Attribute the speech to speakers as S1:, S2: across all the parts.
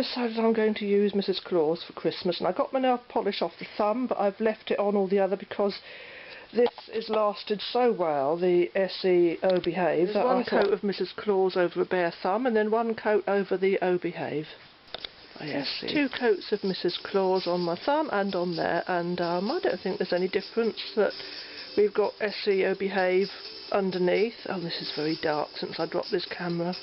S1: decided I'm going to use Mrs Claus for Christmas, and I got my nail polish off the thumb, but I've left it on all the other because this has lasted so well, the SE O Behave. There's one coat of Mrs Claus over a bare thumb, and then one coat over the O Behave. Yes, two coats of Mrs Claus on my thumb and on there, and I don't think there's any difference that we've got SEO Behave underneath. Oh, this is very dark since I dropped this camera.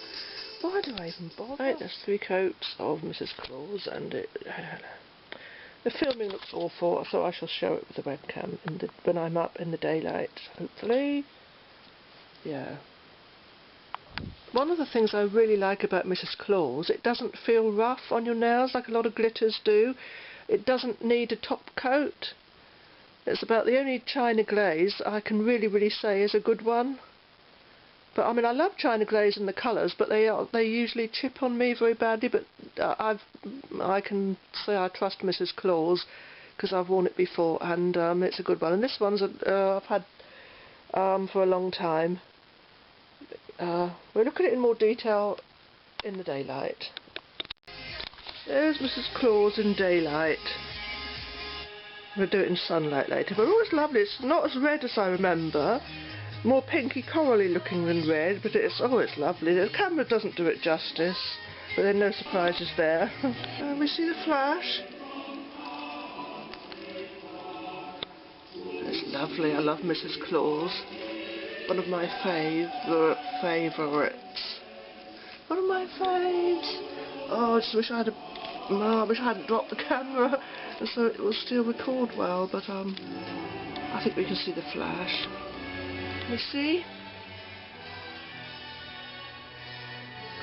S1: Why do I even bother? Right, there's 3 coats of Mrs Claus, and the filming looks awful, so I shall show it with the webcam when I'm up in the daylight, hopefully. Yeah. One of the things I really like about Mrs Claus, it doesn't feel rough on your nails like a lot of glitters do. It doesn't need a top coat. It's about the only China Glaze I can really say is a good one. But I mean, I love China Glaze and the colours, but they usually chip on me very badly. But I can say I trust Mrs Claus because I've worn it before, and it's a good one. And this one's I've had for a long time. We'll look at it in more detail in the daylight. There's Mrs Claus in daylight. We'll do it in sunlight later, but oh, it's lovely. It's not as red as I remember. More pinky corally looking than red, but it's lovely. The camera doesn't do it justice, but there are no surprises there. We see the flash. It's lovely. I love Mrs Claus. One of my favourites. One of my faves. Oh, I just wish I hadn't dropped the camera, so it will still record well. But I think we can see the flash. Can we see?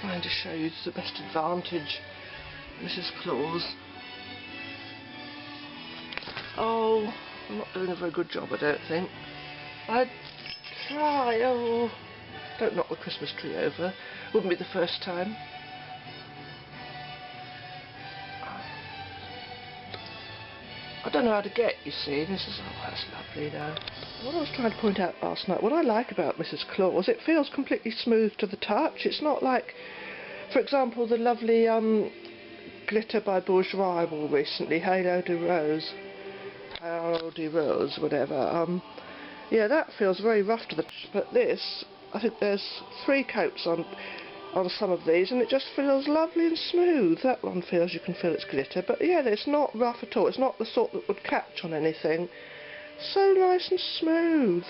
S1: Trying to show you to the best advantage, Mrs Claus. Oh, I'm not doing a very good job, I don't think. I'd try. Oh, don't knock the Christmas tree over. Wouldn't be the first time. I don't know how to get, you see. This is, oh, that's lovely now. What I was trying to point out last night, what I like about Mrs Claus, it feels completely smooth to the touch. It's not like, for example, the lovely glitter by Bourgeois I wore recently, Halo de Rose, whatever. Yeah, that feels very rough to the touch, but this, I think there's 3 coats on some of these, and it just feels lovely and smooth. That one feels, you can feel it's glitter, but yeah, it's not rough at all. It's not the sort that would catch on anything. So nice and smooth.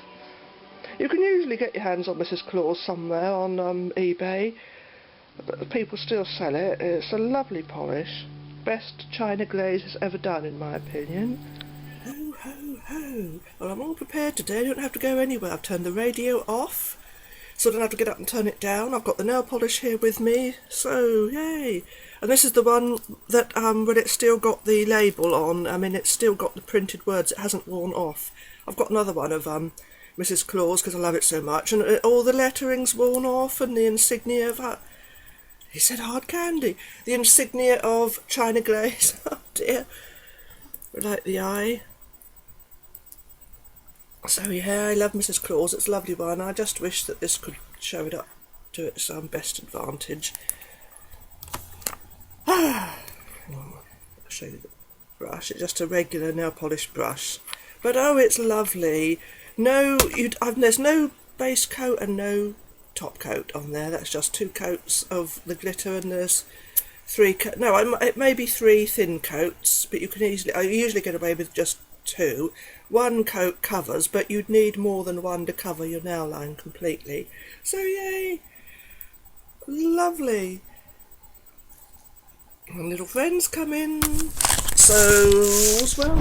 S1: You can usually get your hands on Mrs Claus somewhere on eBay, but people still sell it. It's a lovely polish. Best China Glaze has ever done, in my opinion. Ho ho ho! Well, I'm all prepared today. I don't have to go anywhere. I've turned the radio off, so I don't have to get up and turn it down. I've got the nail polish here with me, so yay! And this is the one that, when it's still got the label on, I mean, it's still got the printed words, it hasn't worn off. I've got another one of Mrs Claus, because I love it so much, and all the lettering's worn off, and the insignia of, he said hard candy, the insignia of China Glaze, oh dear, like the eye. So yeah, I love Mrs Claus, it's a lovely one. I just wish that this could show it up to its best advantage. I'll show you the brush. It's just a regular nail polish brush, but oh, it's lovely. No, there's no base coat and no top coat on there. That's just 2 coats of the glitter, and there's 3 it may be 3 thin coats, but I usually get away with just 2. 1 coat covers, but you'd need more than 1 to cover your nail line completely. So yay, lovely. And little friends come in. So, well,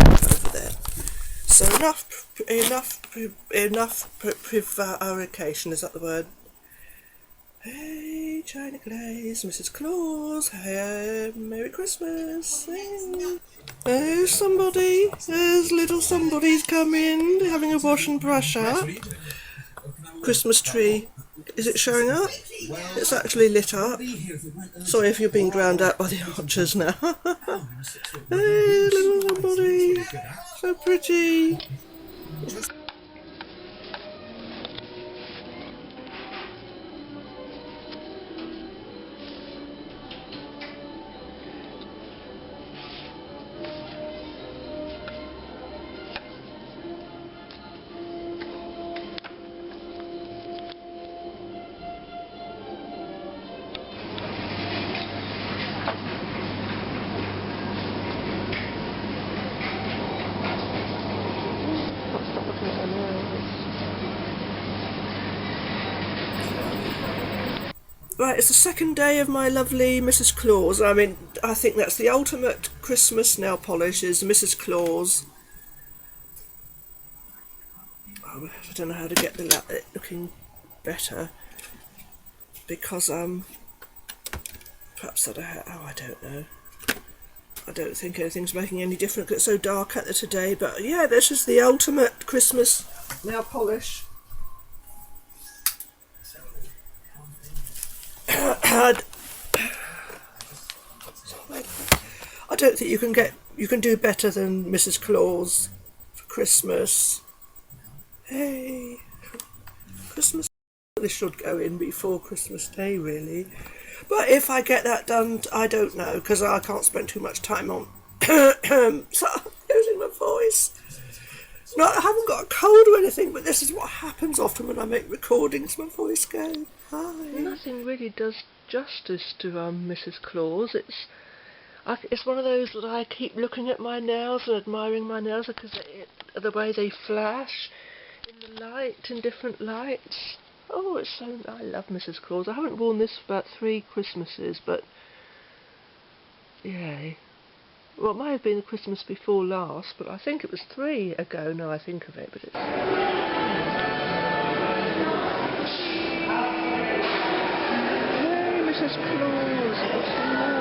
S1: over there. So enough prevarication, is that the word? Hey, China Glaze, Mrs Claus, hey, Merry Christmas. Hey. There's little somebody's come in, having a wash and brush up. Christmas tree. Is it showing up? It's actually lit up. Sorry if you're being drowned out by the archers now. Hey, little somebody. So pretty. Right, it's the second day of my lovely Mrs Claus. I mean, I think that's the ultimate Christmas nail polish, is Mrs Claus. Oh, I don't know how to get it looking better, because perhaps I don't know. I don't think anything's making any difference. It's so dark out there today, but yeah, this is the ultimate Christmas nail polish. I don't think you can do better than Mrs Claus for Christmas. Hey, Christmas really should go in before Christmas Day, really. But if I get that done, I don't know, because I can't spend too much time on. So I'm losing my voice. No, I haven't got a cold or anything, but this is what happens often when I make recordings. My voice goes. Hi. Nothing really does justice to Mrs Claus. It's one of those that I keep looking at my nails and admiring my nails because the way they flash in the light, in different lights. Oh, I love Mrs Claus. I haven't worn this for about 3 Christmases, but yay. Well, it might have been the Christmas before last, but I think it was 3 ago now I think of it. But it's... Hey, Mrs Claus, it's lovely.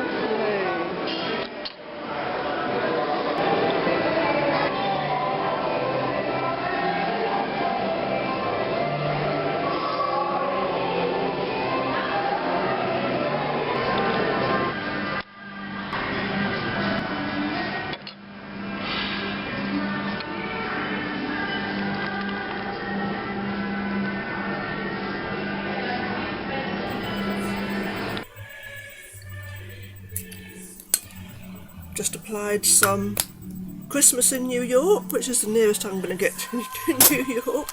S1: Just applied some Christmas in New York, which is the nearest I'm going to get to New York.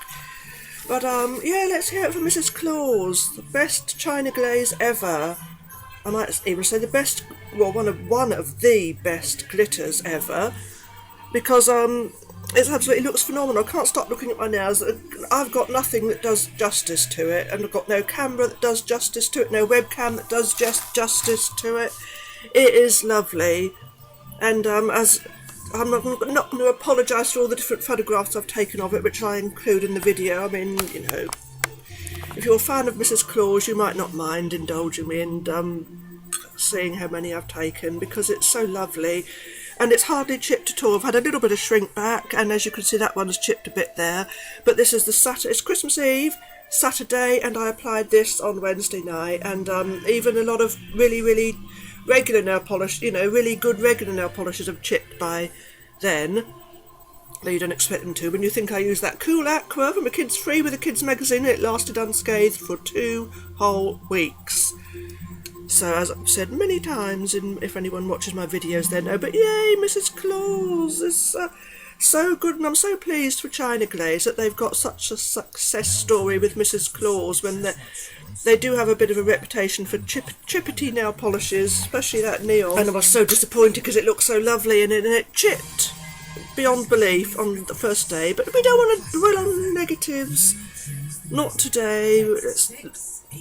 S1: But yeah, let's hear it from Mrs Claus. The best China Glaze ever. I might even say the best, well, one of the best glitters ever, because it absolutely looks phenomenal. I can't stop looking at my nails. I've got nothing that does justice to it, and I've got no camera that does justice to it, no webcam that does justice to it. It is lovely. And as I'm not going to apologise for all the different photographs I've taken of it, which I include in the video. I mean, you know, if you're a fan of Mrs Claus, you might not mind indulging me and seeing how many I've taken, because it's so lovely. And it's hardly chipped at all. I've had a little bit of shrink back, and as you can see, that one's chipped a bit there. But this is it's Christmas Eve, Saturday, and I applied this on Wednesday night. And even a lot of really regular nail polish, you know, really good regular nail polishes have chipped by then. Though you don't expect them to. When you think I used that cool aqua from a Kids Free with a kids magazine, it lasted unscathed for 2 whole weeks. So, as I've said many times, and if anyone watches my videos they know, but yay, Mrs Claus is so good, and I'm so pleased for China Glaze that they've got such a success story with Mrs Claus, when they do have a bit of a reputation for chippety nail polishes, especially that neon. And I was so disappointed because it looked so lovely, and it chipped beyond belief on the first day. But we don't want to dwell on negatives. Not today. Let's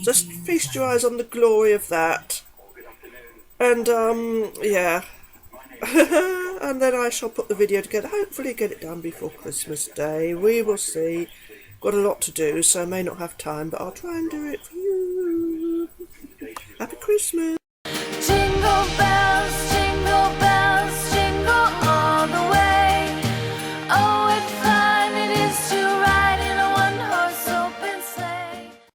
S1: just feast your eyes on the glory of that. And yeah. And then I shall put the video together. Hopefully get it done before Christmas Day. We will see. Got a lot to do, so I may not have time, but I'll try and do it for you. Happy Christmas.